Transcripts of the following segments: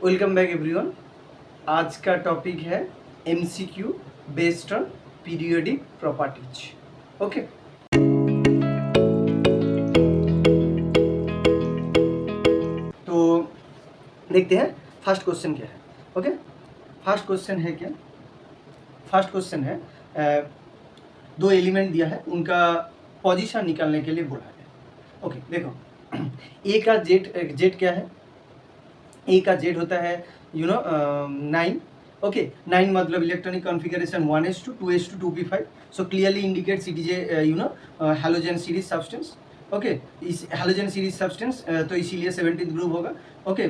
Welcome back everyone. आज का topic है MCQ based on periodic properties. Okay, तो देखते हैं फर्स्ट क्वेश्चन क्या है। ओके, फर्स्ट क्वेश्चन है क्या? फर्स्ट क्वेश्चन है दो एलिमेंट दिया है, उनका पोजीशन निकालने के लिए बोला है। ओके देखो, ए का जेड क्या है? ए का जेड होता है 9। ओके, 9 मतलब electronic configuration 1s2 2s2 2p5, so clearly indicates it is a halogen series substance. Okay, इस हैलोजन सीरीज सब्सटेंस तो इसीलिए 17th ग्रुप होगा। ओके,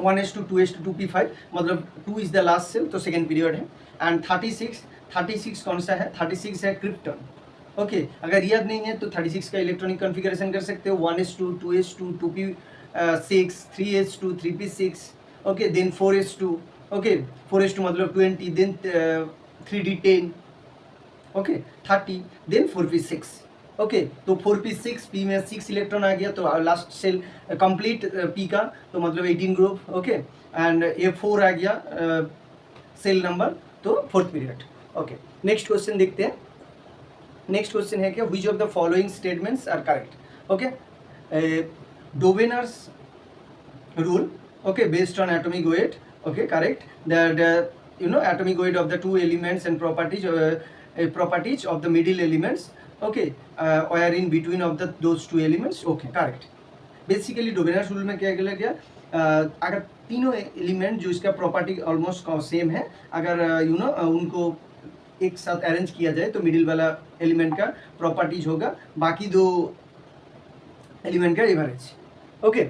1s2 2s2 2p5 मतलब 2 इज द लास्ट सेल, तो सेकेंड पीरियड है। And 36 कौन सा है? 36 है क्रिप्टन। ओके, अगर याद नहीं है तो 36 का इलेक्ट्रॉनिक कॉन्फ़िगरेशन कर सकते हो 1s2 2s2 2p6 3s2 3p6। Okay, then 4s2। Okay, 4s2 मतलब 20, then 3d10। Okay, 30, then 4p6। Okay, तो 4p6 p में 6 इलेक्ट्रॉन आ गया, तो लास्ट सेल कंप्लीट p का, तो मतलब 18 ग्रुप। ओके, एंड ये 4 आ गया सेल नंबर, तो fourth period. Okay, next question देखते हैं। नेक्स्ट क्वेश्चन है क्या? Which of the following statements are correct? Okay, Dovener's rule, okay, based on atomic weight, okay, correct, that atomic weight of the two elements and properties of the middle elements, okay, were in between of those two elements, okay, correct। Basically Dobereiner's rule में क्या गया, अगर तीनों element जो इसका property almost same है, अगर उनको एक साथ अरेंज किया जाए तो मिडिल वाला एलिमेंट का प्रॉपर्टीज होगा, बाकी दो एलिमेंट का एवरेज। ओके,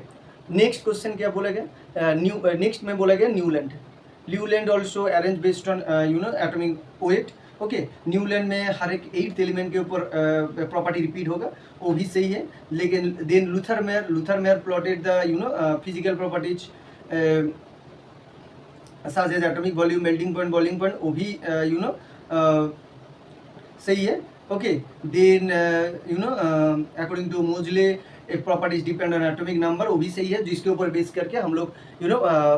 नेक्स्ट क्वेश्चन क्या बोला गया? नेक्स्ट में बोला गया Newland also arrange based on atomic weight. Okay, Newland में हर एक 8th एलिमेंट के ऊपर प्रॉपर्टी रिपीट होगा, वो भी सही है। लेकिन then Luther Meyer plotted the physical properties such as atomic volume, melting point, boiling point, वो भी सही है। Okay, then according to Moseley properties depend on atomic number, वो भी सही है, जिसके ऊपर बेस करके हम लोग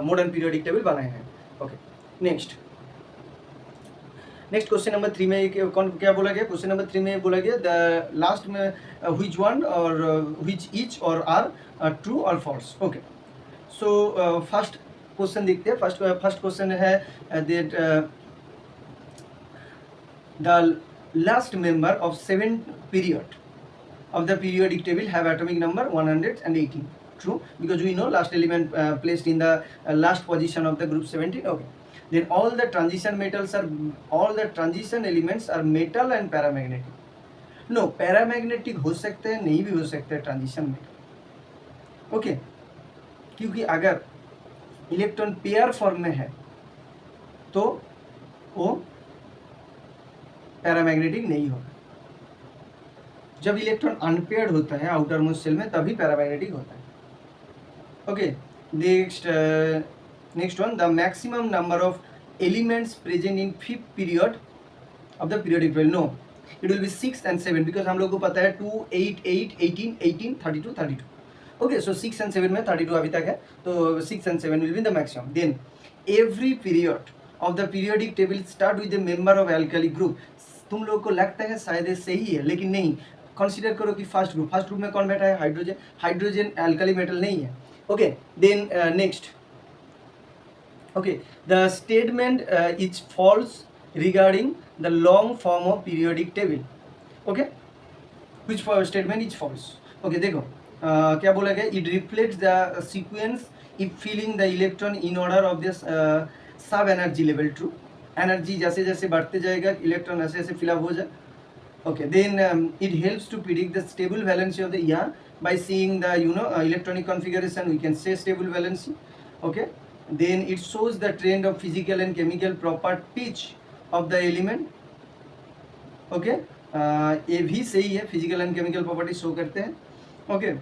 मॉडर्न पीरियोडिक टेबल बनाए हैं। ओके, नेक्स्ट क्वेश्चन नंबर 3 में क्या बोला गया? क्वेश्चन नंबर 3 में बोला गया द लास्ट में व्हिच वन और व्हिच ईच और आर ट्रू और false. Okay, so first question देखते हैं। फर्स्ट क्वेश्चन है that the last member of 7th period of the periodic table have atomic number 118. True, because we know last element placed in the last position of the group 17. Okay, then all the transition elements are metal and paramagnetic. No, paramagnetic हो सकते हैं, नहीं भी हो सकते हैं transition metal. Okay, क्योंकि अगर इलेक्ट्रॉन पेयर फॉर्म में है तो वो पैरामैग्नेटिक नहीं होगा। जब इलेक्ट्रॉन अनपेयर्ड होता है आउटर मोस्ट सेल में, तभी पैरामैग्नेटिक होता है। Okay, next one, the maximum number of elements present in 5th period of the periodic table. No, it will be 6 and 7, because हम लोग को पता है 2 8 8 18 18 32 32। ओके, सो 6 and 7 में 32 अभी तक है, तो 6 and 7 will be the maximum. Then every period of the periodic table start with the member of alkyl group. तुम लोग को लगता है शायद ये सही है, लेकिन नहीं। कंसीडर करो कि फर्स्ट ग्रुप में कौन बैठा है? हाइड्रोजन एल्काली मेटल नहीं है। Okay, then next, okay, the statement is false regarding the long form of periodic table. Okay, which statement is false? Okay, देखो क्या बोला गया? It reflects the sequence if filling the electron in order of this sub energy level. True, energy जैसे जैसे बढ़ते जाएगा electron ऐसे ऐसे फिलअप हो जाए। Okay, then it helps to predict the stable valency of the by seeing the electronic configuration, we can say stable valency. Okay, then it shows the trend of physical and chemical properties of the element. Okay, ये भी सही है, physical and chemical properties show करते हैं। Okay,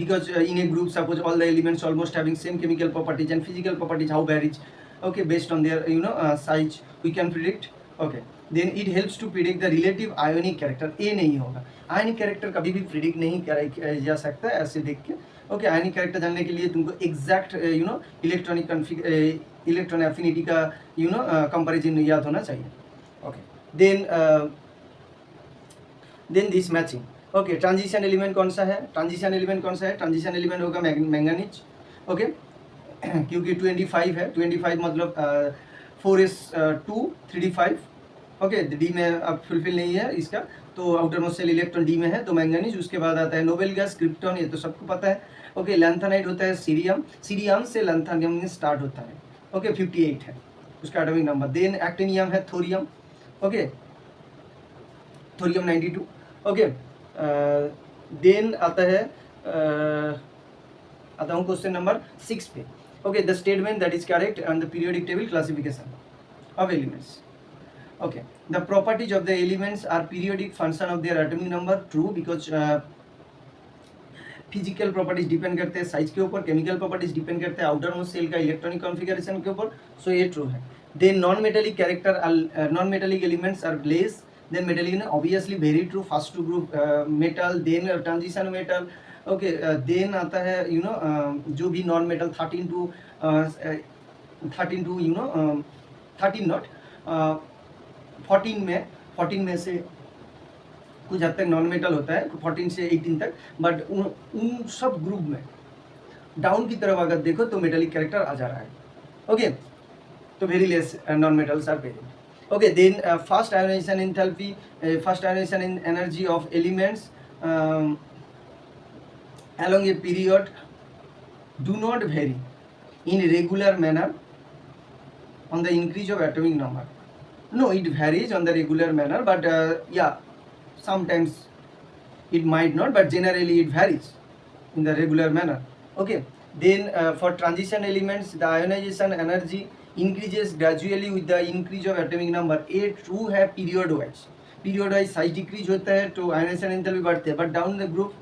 because in a group suppose all the elements almost having same chemical properties and physical properties how varies, okay, based on their size we can predict। Okay, then it helps to predict the relative ionic character, ए नहीं होगा, ionic character कभी भी predict नहीं किया जा सकता है ऐसे देख के। ओके, आयोनिक कैरेक्टर जानने के लिए तुमको एग्जैक्ट इलेक्ट्रॉन एफिनिटी का कंपैरिजन याद होना चाहिए। Okay, then this matching. Okay, transition element कौन सा है, ट्रांजिशन एलिमेंट कौन सा है, ट्रांजिशन एलिमेंट होगा मैंगनीज। ओके, क्योंकि 25 है, 25 मतलब 4s2 3d5। ओके, डी में अब फुलफिल नहीं है इसका, तो outer most shell electron D में है, तो मैंगनीज। उसके बाद आता है नोबेल गैस, क्रिप्टॉन, ये तो सबको पता है। ओके, लैंथेनाइट होता है सीरियम, सीरियम से लैंथेनियम में स्टार्ट होता है। ओके, 58 है उसका एटॉमिक नंबर। देन एक्टिनियम है thorium. Okay, thorium 92। Okay, then आता है आता हूँ क्वेश्चन नंबर 6 पे। Okay, the statement that is correct on the periodic table classification of elements. Okay, the properties of the elements are periodic function of their atomic number, true, because physical properties depend करते हैं size के ऊपर, chemical properties depend करते हैं outermost shell का electronic configuration के ऊपर, so ये ट्रू है। Then non metallic character, non metallic elements are less than metallic, obviously very true, first two group metal, then transition metal. Okay, then आता है जो भी नॉन मेटल 13 टू 13 नॉट 14 में से कुछ हद तक नॉन मेटल होता है, 14 से 18 तक, बट उन सब ग्रुप में डाउन की तरफ अगर देखो तो मेटेलिक कैरेक्टर आ जा रहा है। ओके, तो very less non metals are present. Okay, then fast ionization enthalpy, fast ionization in energy of elements along a period do not vary in regular manner on the increase of atomic number. No, it varies on the regular manner, but yeah, sometimes it might not, but generally it varies in the regular manner. Okay, then for transition elements the ionization energy increases gradually with the increase of atomic number. A true है period wise size decrease होता है तो ionization enthalpy बढ़ते हैं, but down the group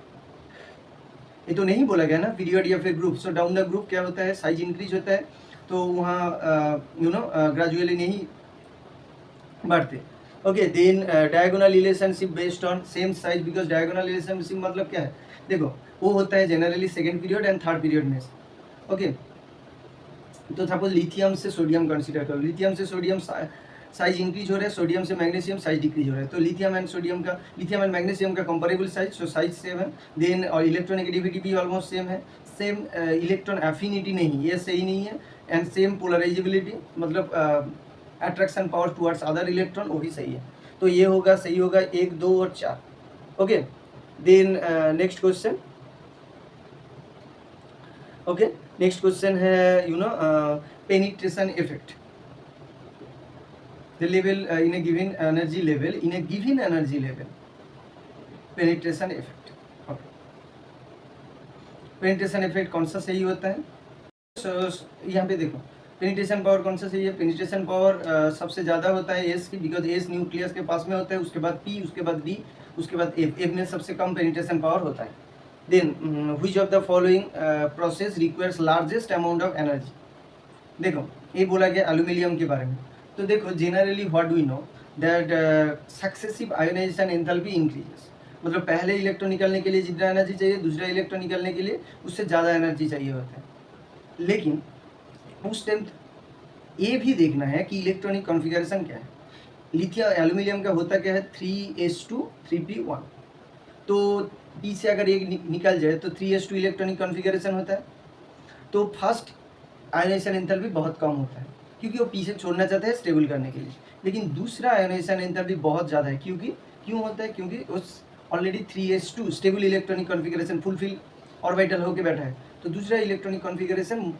ये तो नहीं बोला गया ना पीरियड या फिर group, so down the group क्या होता है, साइज इंक्रीज होता है, तो वहाँ ग्रेजुअली नहीं बढ़ते। Okay, then diagonal relationship based on same size, because diagonal relationship मतलब क्या है, देखो वो होता है generally second period and third period में। ओके, तो सपोज लिथियम से सोडियम कंसिडर करो, लिथियम से सोडियम साइज इंक्रीज हो रहा है, सोडियम से मैग्नीशियम साइज डिक्रीज हो रहा है, तो लिथियम एंड मैग्नीशियम का कंपेरेबल साइज, सो साइज सेम है। देन और इलेक्ट्रोनेगेटिविटी भी ऑलमोस्ट सेम है, सेम इलेक्ट्रॉन एफिनिटी नहीं, ये सही नहीं है, एंड सेम पोलराइजेबिलिटी मतलब attraction power towards other electron, वो भी सही है, तो ये होगा सही होगा 1, 2 और 4। Okay, then next question. Okay, next question है penetration effect, the level in a given energy level, penetration effect. Okay, penetration effect कौन सा सही होता है, यहाँ पे देखो पेनिट्रेशन पावर कौन सा सही है, पेनिट्रेशन पावर सबसे ज़्यादा होता है एस की, बिकॉज एस न्यूक्लियस के पास में होता है, उसके बाद पी, उसके बाद डी, उसके बाद एफ में सबसे कम पेनिट्रेशन पावर होता है। Then which of the following process requires largest amount of energy, देखो ये बोला गया एल्यूमिनियम के बारे में, तो देखो generally what do we know that successive ionization enthalpy increases, मतलब पहले इलेक्ट्रॉन निकलने के लिए जितना एनर्जी चाहिए दूसरा इलेक्ट्रॉन निकलने के लिए उससे ज़्यादा एनर्जी चाहिए होता है, लेकिन उस टाइम ये भी देखना है कि इलेक्ट्रॉनिक कॉन्फ़िगरेशन क्या है। लिथियम एल्यूमिनियम का होता क्या है 3s2 3p1, तो p से अगर एक निकल जाए तो 3s2 इलेक्ट्रॉनिक कॉन्फ़िगरेशन होता है, तो फर्स्ट आयोनाइजेशन एंथैल्पी बहुत कम होता है क्योंकि वो पी से छोड़ना चाहता है स्टेबल करने के लिए, लेकिन दूसरा आयोनाइजेशन एंथैल्पी बहुत ज़्यादा है, क्यों होता है, क्योंकि उस already 3s2 stable electronic configuration fulfil orbital होकर बैठा है, तो दूसरा इलेक्ट्रॉनिक कॉन्फ़िगरेशन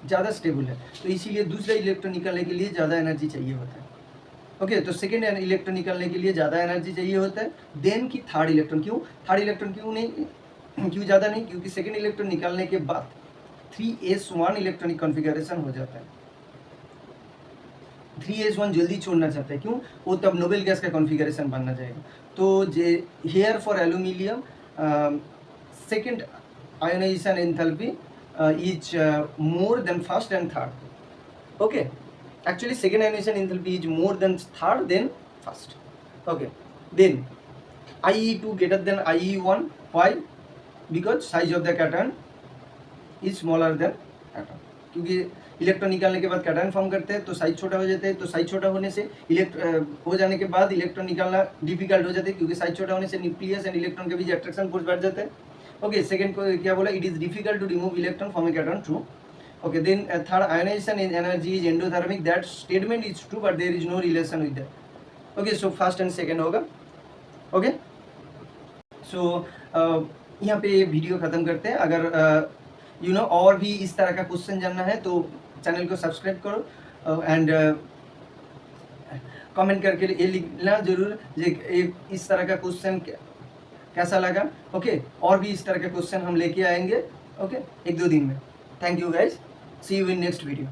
ज़्यादा स्टेबल है, तो इसीलिए दूसरा इलेक्ट्रॉन निकलने के लिए ज़्यादा एनर्जी चाहिए होता है। ओके, तो सेकेंड इलेक्ट्रॉन निकलने के लिए ज़्यादा एनर्जी चाहिए होता है देन कि थर्ड इलेक्ट्रॉन, क्यों ज़्यादा नहीं, क्योंकि सेकेंड इलेक्ट्रॉन निकलने के बाद 3s1 इलेक्ट्रॉनिक कॉन्फ़िगरेशन हो जाता है, 3s1 जल्दी छोड़ना चाहता है, क्यों, वो तब नोबेल गैस का कॉन्फ़िगरेशन बनना जाएगा, तो जे here for aluminium second ionization enthalpy is more than first and third. Okay, Actually second ionization enthalpy is more than third than first. Okay, then IE2 greater than IE1. Why? Because size of the cation is smaller than atom. क्योंकि electron निकालने के बाद cation form करते हैं तो size छोटा हो जाता है, तो साइज छोटा होने से हो जाने के बाद इलेक्ट्रॉन निकालना डिफिकल्ट हो जाता है, क्योंकि साइज छोटा होने से न्यूक्लियस एंड इलेक्ट्रॉन के बीच अट्रैक्शन फोर्स बढ़ जाता है. ओके, सेकंड को क्या बोला, it is difficult to remove electron from a cation. True. Okay, then third, ionization in energy is endothermic. That statement is true, but there is no relation with that. Okay, so first and second होगा. Okay, so यहाँ पे video ख़त्म करते हैं. अगर और भी इस तरह का क्वेश्चन जानना है तो चैनल को सब्सक्राइब करो एंड कमेंट करके ये लिखना जरूर इस तरह का क्वेश्चन कैसा लगा. ओके, और भी इस तरह के क्वेश्चन हम लेके आएंगे. ओके, 1-2 दिन में. Thank you guys. See you in next video.